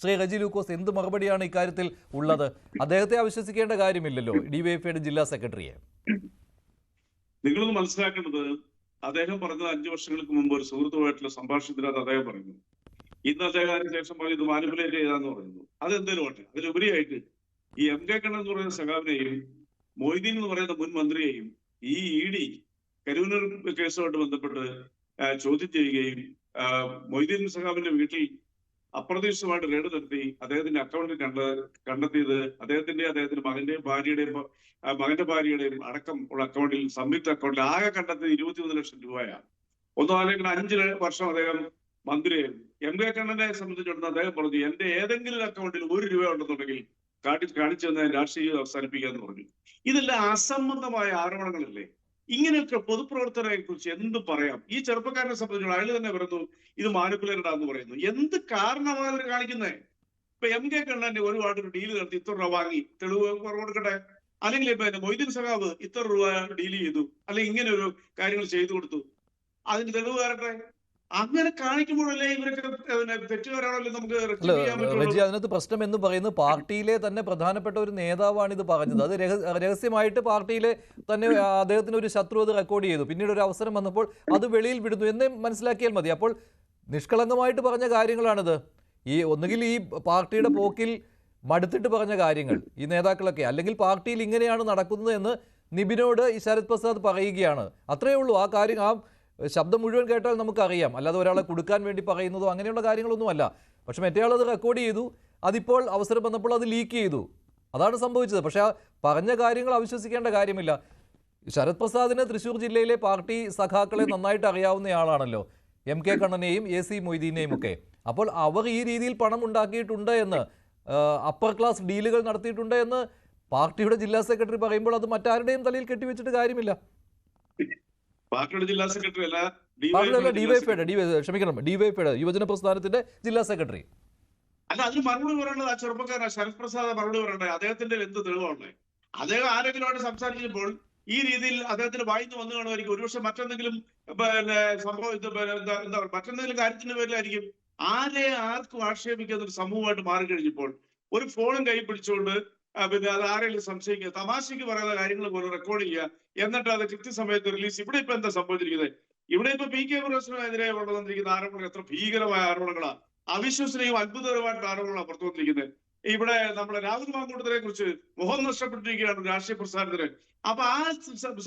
ശ്രീ റെജി ലൂക്കോസ് എന്ത് മറുപടിയാണ് ഇക്കാര്യത്തിൽ ഉള്ളത്? അദ്ദേഹത്തെ അവിശ്വസിക്കേണ്ട കാര്യമില്ലല്ലോ, ഡിവൈഎഫ്ഐയുടെ ജില്ലാ സെക്രട്ടറിയെ. നിങ്ങളൊന്ന് മനസ്സിലാക്കേണ്ടത്, അദ്ദേഹം പറഞ്ഞത് 5 വർഷങ്ങൾക്ക് മുമ്പ് ഒരു സുഹൃത്തുമായിട്ടുള്ള സംഭാഷണത്തിനകത്ത് അദ്ദേഹം പറയുന്നു, ഇന്ന് അദ്ദേഹം അതിനുശേഷം പറഞ്ഞു ഇത് മാനിപ്പുലേറ്റ് ചെയ്താന്ന് പറയുന്നു. അതെന്തേലും ആട്ടെ, അതിലുപരിയായിട്ട് ഈ എം കെ കണ്ണൻ എന്ന് പറയുന്ന സഖാവിനെയും മൊയ്തീൻ എന്ന് പറയുന്ന മുൻ മന്ത്രിയെയും ഈ ED കരുവന്നൂർ കേസുമായിട്ട് ബന്ധപ്പെട്ട് ചോദ്യം ചെയ്യുകയും മൊയ്തീൻ സഖാവിന്റെ വീട്ടിൽ അപ്രതീക്ഷിതമായിട്ട് റെയ്ഡ് നടത്തി അദ്ദേഹത്തിന്റെ അക്കൗണ്ടിൽ കണ്ടെത്തിയത് അദ്ദേഹത്തിന്റെ മകന്റെ ഭാര്യയുടെയും അടക്കം ഉള്ള അക്കൗണ്ടിൽ, സംയുക്ത അക്കൗണ്ടിൽ ആകെ കണ്ടെത്തിയത് 21 ലക്ഷം രൂപയാണ്. ഒന്നും അല്ലെങ്കിൽ 5 വർഷം അദ്ദേഹം മന്ത്രിയായിരുന്നു. എം കെ കണ്ണനെ സംബന്ധിച്ചിടത്തോളം അദ്ദേഹം പറഞ്ഞു, എന്റെ ഏതെങ്കിലും അക്കൗണ്ടിൽ 1 രൂപ ഉണ്ടെന്നുണ്ടെങ്കിൽ കാണിച്ചു തന്നെ രാഷ്ട്രീയം അവസാനിപ്പിക്കാന്ന് പറഞ്ഞു. ഇതെല്ലാം അസംബന്ധമായ ആരോപണങ്ങളല്ലേ? ഇങ്ങനെയൊക്കെ പൊതുപ്രവർത്തകരെ കുറിച്ച് എന്ത് പറയാം? ഈ ചെറുപ്പക്കാരനെ സംബന്ധിച്ചുള്ള അയാൾ തന്നെ പറയുന്നു ഇത് മാനിപ്പുലേറ്റഡ് ആണെന്ന് പറയുന്നു. എന്ത് കാരണമാണ് അവർ കാണിക്കുന്നത്? ഇപ്പൊ എം കെ കണ്ണന്റെ ഒരുപാട് ഡീൽ നടത്തി ഇത്ര രൂപ വാങ്ങി, തെളിവ് കൊടുക്കട്ടെ. അല്ലെങ്കിൽ ഇപ്പൊ മൊയ്തീൻ സഖാവ് ഇത്ര രൂപ ഡീൽ ചെയ്തു, അല്ലെങ്കിൽ ഇങ്ങനെ ഒരു കാര്യങ്ങൾ ചെയ്തു കൊടുത്തു, അതിന് തെളിവ് തരട്ടെ. അങ്ങനെ കാണിക്കുമ്പോഴല്ലേ ഇവരൊക്കെ തെറ്റുകാരാണല്ലോ നമുക്ക് റെജി, അതിനകത്ത് പ്രശ്നം എന്ന് പറയുന്നത് പാർട്ടിയിലെ തന്നെ പ്രധാനപ്പെട്ട ഒരു നേതാവാണ് ഇത് പറഞ്ഞത്. അത് രഹസ്യമായിട്ട് പാർട്ടിയിലെ തന്നെ അദ്ദേഹത്തിന് ഒരു ശത്രു അത് റെക്കോർഡ് ചെയ്തു. പിന്നീട് ഒരു അവസരം വന്നപ്പോൾ അത് വെളിയിൽ വിടുന്നു എന്നേ മനസ്സിലാക്കിയാൽ മതി. അപ്പോൾ നിഷ്കളങ്കമായിട്ട് പറഞ്ഞ കാര്യങ്ങളാണിത്. ഒന്നുകിൽ ഈ പാർട്ടിയുടെ പോക്കിൽ മടുത്തിട്ട് പറഞ്ഞ കാര്യങ്ങൾ ഈ നേതാക്കളൊക്കെ, അല്ലെങ്കിൽ പാർട്ടിയിൽ ഇങ്ങനെയാണ് നടക്കുന്നത് എന്ന് നിബിനോട് ഈ ശരത് പ്രസാദ് പറയുകയാണ്. അത്രയേ ഉള്ളൂ. ആ കാര്യം, ആ ശബ്ദം മുഴുവൻ കേട്ടാൽ നമുക്കറിയാം. അല്ലാതെ ഒരാളെ കൊടുക്കാൻ വേണ്ടി പറയുന്നതോ അങ്ങനെയുള്ള കാര്യങ്ങളൊന്നുമല്ല. പക്ഷെ മറ്റേയാൾ അത് റെക്കോർഡ് ചെയ്തു, അതിപ്പോൾ അവസരം വന്നപ്പോൾ അത് ലീക്ക് ചെയ്തു. അതാണ് സംഭവിച്ചത്. പക്ഷെ ആ പറഞ്ഞ കാര്യങ്ങൾ അവിശ്വസിക്കേണ്ട കാര്യമില്ല. ശരത് പ്രസാദിന് തൃശ്ശൂർ ജില്ലയിലെ പാർട്ടി സഖാക്കളെ നന്നായിട്ട് അറിയാവുന്നയാളാണല്ലോ, എം കെ കണ്ണനെയും AC മൊയ്തീനെയും ഒക്കെ. അപ്പോൾ അവർ ഈ രീതിയിൽ പണം ഉണ്ടാക്കിയിട്ടുണ്ട് എന്ന്, അപ്പർ ക്ലാസ് ഡീലുകൾ നടത്തിയിട്ടുണ്ട് എന്ന് പാർട്ടിയുടെ ജില്ലാ സെക്രട്ടറി പറയുമ്പോൾ അത് മറ്റാരുടെയും തലയിൽ കെട്ടിവെച്ചിട്ട് കാര്യമില്ല. പാർട്ടിയുടെ ജില്ലാ സെക്രട്ടറി അല്ല, ഡിവൈഎഫ്ഐയുടെ യുവജന പ്രസ്ഥാനത്തിന്റെ ജില്ലാ സെക്രട്ടറി അല്ല. അതിന് മറുപടി പറയേണ്ടത് ആ ചെറുപ്പക്കാരൻ ശരത് പ്രസാദ് മറുപടി പറയേണ്ടത്. അദ്ദേഹത്തിന്റെ എന്ത് തെളിവാണ്? അദ്ദേഹം ആരെങ്കിലുമായിട്ട് സംസാരിക്കുമ്പോൾ ഈ രീതിയിൽ അദ്ദേഹത്തിന് വായിന്ന് വന്നു കാണുമായിരിക്കും. ഒരുപക്ഷെ മറ്റെന്തെങ്കിലും സംഭവം എന്താ മറ്റെന്തെങ്കിലും കാര്യത്തിന്റെ പേരിലായിരിക്കും. ആർക്കും ആക്ഷേപിക്കുന്ന ഒരു സമൂഹമായിട്ട് മാറിക്കഴിഞ്ഞപ്പോൾ ഒരു ഫോണും കൈ പിടിച്ചുകൊണ്ട് പിന്നെ അത് ആരെങ്കിലും സംശയിക്കുക, തമാശയ്ക്ക് പറയുന്ന കാര്യങ്ങൾ പോലും റെക്കോർഡ് ചെയ്യുക, എന്നിട്ട് അത് കൃത്യസമയത്ത് റിലീസ്. ഇവിടെ ഇപ്പൊ എന്താ സംഭവിച്ചിരിക്കുന്നത്? ഇവിടെ ഇപ്പൊ PK പ്രൊഫഷനെതിരെ കൊണ്ടുവന്നിരിക്കുന്ന ആരോപണങ്ങൾ എത്ര ഭീകരമായ ആരോപണങ്ങളാ, അവിശ്വസനീയവും അത്ഭുതകരമായിട്ടുള്ള ആരോപണങ്ങളാണ് പുറത്തു വന്നിരിക്കുന്നത്. ഇവിടെ നമ്മുടെ രാഹുൽ മാങ്കൂട്ടത്തിനെ കുറിച്ച് മുഖം നഷ്ടപ്പെട്ടിരിക്കുകയാണ് രാഷ്ട്രീയ പ്രസ്ഥാനത്തിന്. അപ്പൊ ആ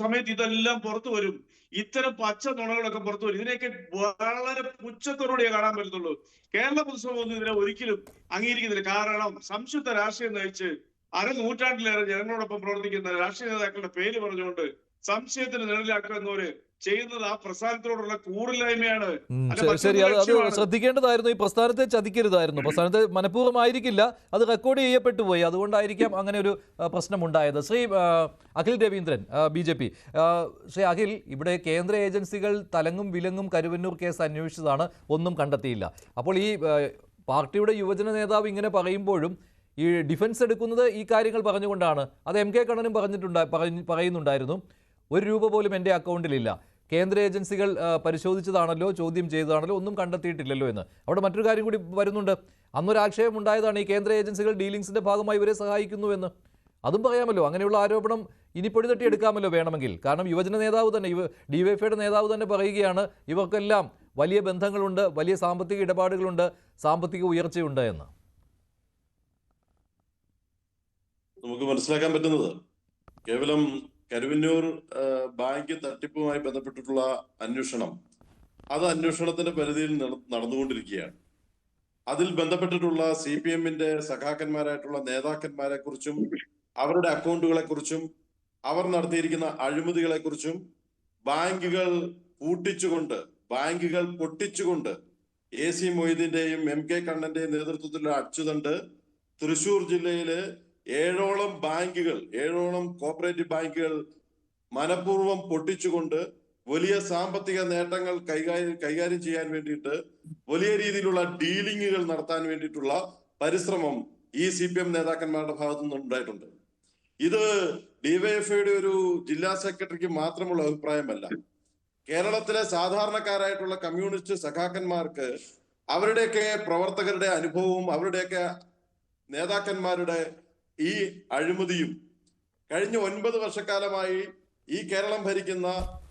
സമയത്ത് ഇതെല്ലാം പുറത്തു വരും. ഇത്തരം പച്ച നുണകളൊക്കെ പുറത്തു വരും. ഇതിനെയൊക്കെ വളരെ പുച്ഛത്തോടുകൂടിയേ കാണാൻ പറ്റത്തുള്ളൂ. കേരള പൊതുസഭ ഒന്നും ഇതിനെ ഒരിക്കലും അംഗീകരിക്കുന്നില്ല. കാരണം സംശുദ്ധ രാഷ്ട്രീയം നയിച്ച് 1/2 നൂറ്റാണ്ടിലേറെ ജനങ്ങളോടൊപ്പം പ്രവർത്തിക്കുന്ന രാഷ്ട്രീയ നേതാക്കളുടെ പേര് പറഞ്ഞുകൊണ്ട് സംശയത്തിന് നിഴലാക്കുന്നവര് ചെയ്യുന്നത് ആ പ്രസ്ഥാനത്തോടുള്ള കൂറില്ലായ്മയാണ്. ശരി, അത് ശ്രദ്ധിക്കേണ്ടതായിരുന്നു. ഈ പ്രസ്ഥാനത്തെ ചതിക്കരുതായിരുന്നു. പ്രസ്ഥാനത്തെ മനഃപൂർവ്വമായിരിക്കില്ല, അത് റെക്കോർഡ് ചെയ്യപ്പെട്ടു പോയി. അതുകൊണ്ടായിരിക്കാം അങ്ങനെ ഒരു പ്രശ്നം ഉണ്ടായത്. ശ്രീ അഖിൽ രവീന്ദ്രൻ, BJP. ശ്രീ അഖിൽ, ഇവിടെ കേന്ദ്ര ഏജൻസികൾ തലങ്ങും വിലങ്ങും കരുവന്നൂർ കേസ് അന്വേഷിച്ചതാണ്, ഒന്നും കണ്ടെത്തിയില്ല. അപ്പോൾ ഈ പാർട്ടിയുടെ യുവജന നേതാവ് ഇങ്ങനെ പറയുമ്പോഴും ഈ ഡിഫൻസ് എടുക്കുന്നത് ഈ കാര്യങ്ങൾ പറഞ്ഞുകൊണ്ടാണ്. അത് MK കണ്ണനും പറയുന്നുണ്ടായിരുന്നു, 1 രൂപ പോലും എൻ്റെ അക്കൗണ്ടിലില്ല, കേന്ദ്ര ഏജൻസികൾ പരിശോധിച്ചതാണല്ലോ, ചോദ്യം ചെയ്തതാണല്ലോ, ഒന്നും കണ്ടെത്തിയിട്ടില്ലല്ലോ എന്ന്. അവിടെ മറ്റൊരു കാര്യം കൂടി വരുന്നുണ്ട്. അന്നൊരാക്ഷേപം ഉണ്ടായതാണ് ഈ കേന്ദ്ര ഏജൻസികൾ ഡീലിങ്സിന്റെ ഭാഗമായി ഇവരെ സഹായിക്കുന്നു എന്ന്. അതും പറയാമല്ലോ. അങ്ങനെയുള്ള ആരോപണം ഇനി പൊടിതട്ടിയെടുക്കാമല്ലോ വേണമെങ്കിൽ. കാരണം യുവജന നേതാവ് തന്നെ, DYFIയുടെ നേതാവ് തന്നെ പറയുകയാണ് ഇവർക്കെല്ലാം വലിയ ബന്ധങ്ങളുണ്ട്, വലിയ സാമ്പത്തിക ഇടപാടുകളുണ്ട്, സാമ്പത്തിക ഉയർച്ചയുണ്ട് എന്ന്. നമുക്ക് മനസ്സിലാക്കാൻ പറ്റുന്നത് കേവലം കരുവന്നൂർ ബാങ്ക് തട്ടിപ്പുമായി ബന്ധപ്പെട്ടിട്ടുള്ള അന്വേഷണം, അത് അന്വേഷണത്തിന്റെ പരിധിയിൽ നടന്നുകൊണ്ടിരിക്കുകയാണ്. അതിൽ ബന്ധപ്പെട്ടിട്ടുള്ള CPMന്റെ സഖാക്കന്മാരായിട്ടുള്ള നേതാക്കന്മാരെ കുറിച്ചും അവരുടെ അക്കൗണ്ടുകളെ കുറിച്ചും അവർ നടത്തിയിരിക്കുന്ന അഴിമതികളെ കുറിച്ചും ബാങ്കുകൾ പൊട്ടിച്ചുകൊണ്ട് AC മൊയ്തീന്റെയും MK കണ്ണന്റെയും നേതൃത്വത്തിലുള്ള അച്ചുതണ്ട് തൃശൂർ ജില്ലയിലെ 7ഓളം കോപ്പറേറ്റീവ് ബാങ്കുകൾ മനഃപൂർവ്വം പൊട്ടിച്ചുകൊണ്ട് വലിയ സാമ്പത്തിക നേട്ടങ്ങൾ കൈകാര്യം ചെയ്യാൻ വേണ്ടിയിട്ട് വലിയ രീതിയിലുള്ള ഡീലിങ്ങുകൾ നടത്താൻ വേണ്ടിയിട്ടുള്ള പരിശ്രമം ഈ CPM നേതാക്കന്മാരുടെ ഭാഗത്തു നിന്നുണ്ടായിട്ടുണ്ട്. ഇത് DYFIയുടെ ഒരു ജില്ലാ സെക്രട്ടറിക്ക് മാത്രമുള്ള അഭിപ്രായമല്ല. കേരളത്തിലെ സാധാരണക്കാരായിട്ടുള്ള കമ്മ്യൂണിസ്റ്റ് സഖാക്കന്മാർക്ക് അവരുടെയൊക്കെ പ്രവർത്തകരുടെ അനുഭവവും അവരുടെയൊക്കെ നേതാക്കന്മാരുടെ ഈ അഴിമതിയും കഴിഞ്ഞ 9 വർഷക്കാലമായി ഈ കേരളം ഭരിക്കുന്ന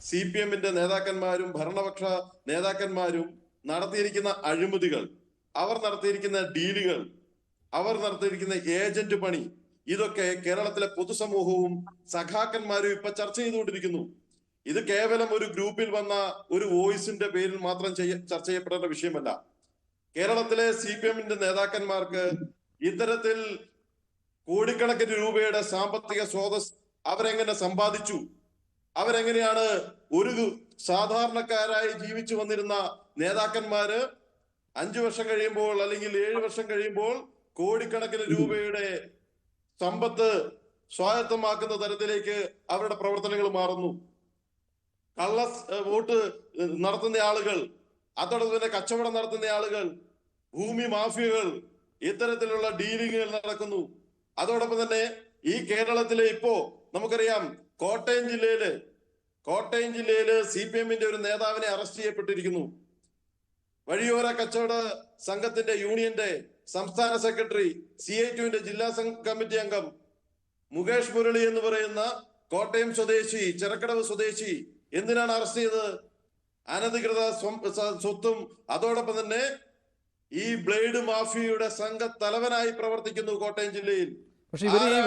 CPM-ന്റെ നേതാക്കന്മാരും ഭരണപക്ഷ നേതാക്കന്മാരും നടത്തിയിരിക്കുന്ന അഴിമതികൾ, അവർ നടത്തിയിരിക്കുന്ന ഡീലുകൾ, അവർ നടത്തിയിരിക്കുന്ന ഏജന്റ് പണി, ഇതൊക്കെ കേരളത്തിലെ പൊതുസമൂഹവും സഖാക്കന്മാരും ഇപ്പൊ ചർച്ച ചെയ്തുകൊണ്ടിരിക്കുന്നു. ഇത് കേവലം ഒരു ഗ്രൂപ്പിൽ വന്ന ഒരു വോയിസിന്റെ പേരിൽ മാത്രം ചർച്ച ചെയ്യപ്പെടേണ്ട വിഷയമല്ല. കേരളത്തിലെ CPM-ന്റെ നേതാക്കന്മാർക്ക് ഇത്തരത്തിൽ കോടിക്കണക്കിന് രൂപയുടെ സാമ്പത്തിക സ്രോതസ് അവരെങ്ങനെ സമ്പാദിച്ചു, അവരെങ്ങനെയാണ് ഒരു സാധാരണക്കാരായി ജീവിച്ചു വന്നിരുന്ന നേതാക്കന്മാര് 5 വർഷം കഴിയുമ്പോൾ അല്ലെങ്കിൽ 7 വർഷം കഴിയുമ്പോൾ കോടിക്കണക്കിന് രൂപയുടെ സമ്പത്ത് സ്വായത്തമാക്കുന്ന തരത്തിലേക്ക് അവരുടെ പ്രവർത്തനങ്ങൾ മാറുന്നു. കള്ള വോട്ട് നടത്തുന്ന ആളുകൾ, അതോടൊപ്പം തന്നെ കച്ചവടം നടത്തുന്ന ആളുകൾ, ഭൂമി മാഫിയകൾ, ഇത്തരത്തിലുള്ള ഡീലിങ്ങുകൾ നടക്കുന്നു. അതോടൊപ്പം തന്നെ ഈ കേരളത്തിലെ ഇപ്പോ നമുക്കറിയാം കോട്ടയം ജില്ലയില് CPM-ന്റെ ഒരു നേതാവിനെ അറസ്റ്റ് ചെയ്യപ്പെട്ടിരിക്കുന്നു. വഴിയോര കച്ചവട സംഘത്തിന്റെ യൂണിയന്റെ സംസ്ഥാന സെക്രട്ടറി, CI2-ന്റെ ജില്ലാ കമ്മിറ്റി അംഗം മുകേഷ് മുരളി എന്ന് പറയുന്ന കോട്ടയം സ്വദേശി, ചെറക്കടവ് സ്വദേശി എന്തിനാണ് അറസ്റ്റ് ചെയ്തത്? അനധികൃത സ്വത്തും അതോടൊപ്പം തന്നെ ഈ ബ്ലേഡ് മാഫിയയുടെ സംഘ തലവനായി പ്രവർത്തിക്കുന്നു കോട്ടയം ജില്ലയിൽ. പക്ഷെ ഇവർ ഈ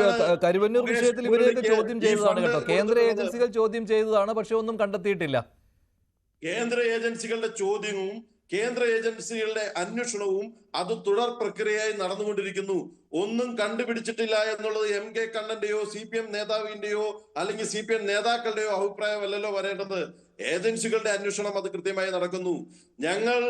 കരുവന്നൂർ വിഷയത്തിൽ ഇവരെയൊക്കെ ചോദ്യം ചെയ്തതാണ് കേട്ടോ, കേന്ദ്ര ഏജൻസികൾ ചോദ്യം ചെയ്തതാണ്, പക്ഷെ ഒന്നും കണ്ടെത്തിയിട്ടില്ല. കേന്ദ്ര ഏജൻസികളുടെ ചോദ്യവും കേന്ദ്ര ഏജൻസികളുടെ അന്വേഷണവും അത് തുടർ പ്രക്രിയയായി നടന്നുകൊണ്ടിരിക്കുന്നു. ഒന്നും കണ്ടുപിടിച്ചിട്ടില്ല എന്നുള്ളത് MK കണ്ണന്റെയോ CPM നേതാവിന്റെയോ അല്ലെങ്കിൽ CPM നേതാക്കളുടെയോ അഭിപ്രായമല്ലല്ലോ വരേണ്ടത്. ഏജൻസികളുടെ അന്വേഷണം അത് കൃത്യമായി നടക്കുന്നു. ഞങ്ങൾ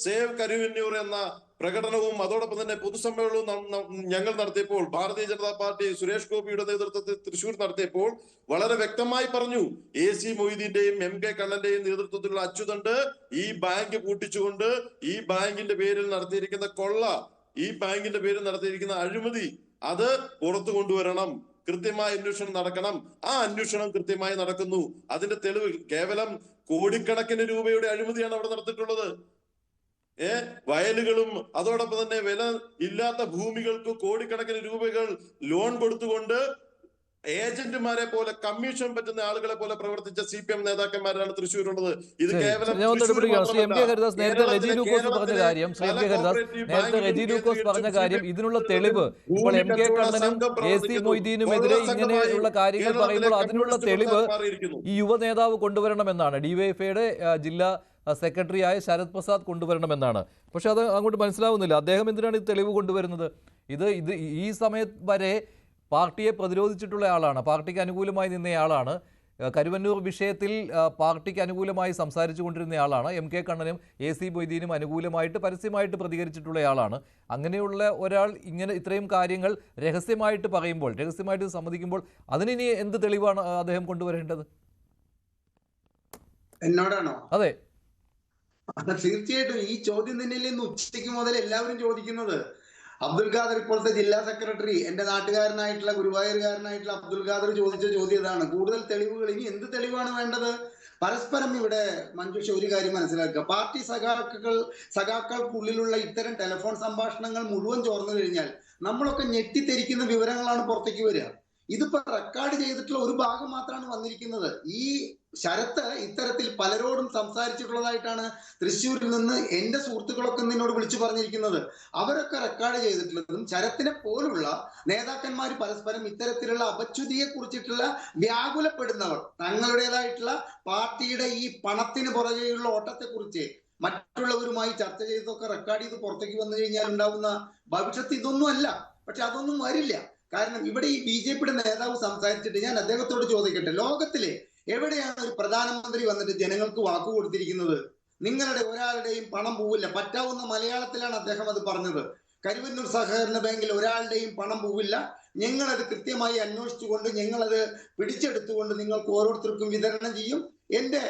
സേവ് കരുവന്നൂർ എന്ന പ്രകടനവും അതോടൊപ്പം തന്നെ പൊതുസമ്മേളനവും ഞങ്ങൾ നടത്തിയപ്പോൾ, ഭാരതീയ ജനതാ പാർട്ടി സുരേഷ് ഗോപിയുടെ നേതൃത്വത്തിൽ തൃശ്ശൂർ നടത്തിയപ്പോൾ വളരെ വ്യക്തമായി പറഞ്ഞു, AC മൊയ്തീന്റെയും MK കണ്ണന്റെയും നേതൃത്വത്തിലുള്ള അച്യുതണ്ട് ഈ ബാങ്ക് പൂട്ടിച്ചുകൊണ്ട് ഈ ബാങ്കിന്റെ പേരിൽ നടത്തിയിരിക്കുന്ന കൊള്ള, ഈ ബാങ്കിന്റെ പേരിൽ നടത്തിയിരിക്കുന്ന അഴിമതി അത് പുറത്തു കൊണ്ടുവരണം, കൃത്യമായ അന്വേഷണം നടക്കണം. ആ അന്വേഷണം കൃത്യമായി നടക്കുന്നു. അതിന്റെ തെളിവ് കേവലം കോടിക്കണക്കിന് രൂപയുടെ അഴിമതിയാണ് അവിടെ നടത്തിയിട്ടുള്ളത്. വയലുകളും അതോടൊപ്പം തന്നെ വില ഇല്ലാത്ത ഭൂമികൾക്ക് കോടിക്കണക്കിന് രൂപകൾ ലോൺ കൊടുത്തുകൊണ്ട് ഏജന്റുമാരെ പോലെ കമ്മീഷൻ പറ്റുന്ന ആളുകളെ പോലെ പ്രവർത്തിച്ച CPM നേതാക്കന്മാരാണ് തൃശ്ശൂരുള്ളത്. ഇത് കേവലം നേരത്തെ റെജി ലൂക്കോസ് പറഞ്ഞ കാര്യം ഇതിനുള്ള തെളിവ് ഇപ്പോൾ MK കണ്ണനും AC മൊയ്തീനുമെതിരെ ഇങ്ങനെയുള്ള കാര്യങ്ങൾ പറയുമ്പോൾ അതിനുള്ള തെളിവ് ഈ യുവ നേതാവ് കൊണ്ടുവരണമെന്നാണ്, DYFIയുടെ ജില്ലാ സെക്രട്ടറിയായ ശരത് പ്രസാദ് കൊണ്ടുവരണമെന്നാണ്. പക്ഷെ അത് അങ്ങോട്ട് മനസ്സിലാവുന്നില്ല. അദ്ദേഹം എന്തിനാണ് ഇത് തെളിവ് കൊണ്ടുവരുന്നത്? ഇത് ഈ സമയത്ത് വരെ പാർട്ടിയെ പ്രതിരോധിച്ചിട്ടുള്ള ആളാണ്, പാർട്ടിക്ക് അനുകൂലമായി നിന്നയാളാണ്, കരുവന്നൂർ വിഷയത്തിൽ പാർട്ടിക്ക് അനുകൂലമായി സംസാരിച്ചു കൊണ്ടിരുന്നയാളാണ്. MK കണ്ണനും AC മൊയ്തീനും അനുകൂലമായിട്ട് പരസ്യമായിട്ട് പ്രതികരിച്ചിട്ടുള്ളയാളാണ്. അങ്ങനെയുള്ള ഒരാൾ ഇങ്ങനെ ഇത്രയും കാര്യങ്ങൾ രഹസ്യമായിട്ട് പറയുമ്പോൾ, രഹസ്യമായിട്ട് സമ്മതിക്കുമ്പോൾ അതിനി എന്ത് തെളിവാണ് അദ്ദേഹം കൊണ്ടുവരേണ്ടത്? എന്നോടാണോ? അതെ, തീർച്ചയായിട്ടും ഈ ചോദ്യം തന്നെയല്ലേ ഇന്ന് ഉച്ചയ്ക്ക് മുതൽ എല്ലാവരും ചോദിക്കുന്നത്. അബ്ദുൽ ഖാദർ, ഇപ്പോഴത്തെ ജില്ലാ സെക്രട്ടറി, എന്റെ നാട്ടുകാരനായിട്ടുള്ള ഗുരുവായൂരുകാരനായിട്ടുള്ള അബ്ദുൽ ഖാദർ ചോദിച്ച ചോദ്യം ഇതാണ്. കൂടുതൽ തെളിവുകൾ, ഇനി എന്ത് തെളിവാണ് വേണ്ടത്? പരസ്പരം ഇവിടെ മഞ്ജുഷ ഒരു കാര്യം മനസ്സിലാക്കുക, പാർട്ടി സഖാക്കൾക്കുള്ളിലുള്ള ഇത്തരം ടെലിഫോൺ സംഭാഷണങ്ങൾ മുഴുവൻ ചോർന്നു കഴിഞ്ഞാൽ നമ്മളൊക്കെ ഞെട്ടിത്തെരിക്കുന്ന വിവരങ്ങളാണ് പുറത്തേക്ക് വരിക. ഇതിപ്പോ റെക്കോർഡ് ചെയ്തിട്ടുള്ള ഒരു ഭാഗം മാത്രമാണ് വന്നിരിക്കുന്നത്. ഈ ശരത്ത് ഇത്തരത്തിൽ പലരോടും സംസാരിച്ചിട്ടുള്ളതായിട്ടാണ് തൃശ്ശൂരിൽ നിന്ന് എന്റെ സുഹൃത്തുക്കളൊക്കെ നിന്നോട് വിളിച്ചു പറഞ്ഞിരിക്കുന്നത്. അവരൊക്കെ റെക്കോർഡ് ചെയ്തിട്ടുള്ളതും ശരത്തിനെ പോലുള്ള നേതാക്കന്മാർ പരസ്പരം ഇത്തരത്തിലുള്ള അപച്യുതിയെ കുറിച്ചിട്ടുള്ള വ്യാകുലപ്പെടുന്നവർ തങ്ങളുടേതായിട്ടുള്ള പാർട്ടിയുടെ ഈ പണത്തിന് പുറകെയുള്ള ഓട്ടത്തെ കുറിച്ച് മറ്റുള്ളവരുമായി ചർച്ച ചെയ്തൊക്കെ റെക്കോർഡ് ചെയ്ത് പുറത്തേക്ക് വന്നു കഴിഞ്ഞാൽ ഉണ്ടാവുന്ന ഭവിഷ്യത്ത് ഇതൊന്നും അല്ല. പക്ഷെ അതൊന്നും വരില്ല. കാരണം ഇവിടെ ഈ BJPയുടെ നേതാവ് സംസാരിച്ചിട്ട് ഞാൻ അദ്ദേഹത്തോട് ചോദിക്കട്ടെ, ലോകത്തിലെ എവിടെയാണ് ഒരു പ്രധാനമന്ത്രി വന്നിട്ട് ജനങ്ങൾക്ക് വാക്കു കൊടുത്തിരിക്കുന്നത്? നിങ്ങളുടെ ഒരാളുടെയും പണം പോവില്ല. പറ്റാവുന്ന മലയാളത്തിലാണ് അദ്ദേഹം അത് പറഞ്ഞത്. കരുവന്നൂർ സഹകരണ ബാങ്കിൽ ഒരാളുടെയും പണം പോവില്ല, ഞങ്ങളത് കൃത്യമായി അന്വേഷിച്ചുകൊണ്ട് ഞങ്ങളത് പിടിച്ചെടുത്തുകൊണ്ട് നിങ്ങൾക്ക് ഓരോരുത്തർക്കും വിതരണം ചെയ്യും. എന്റെ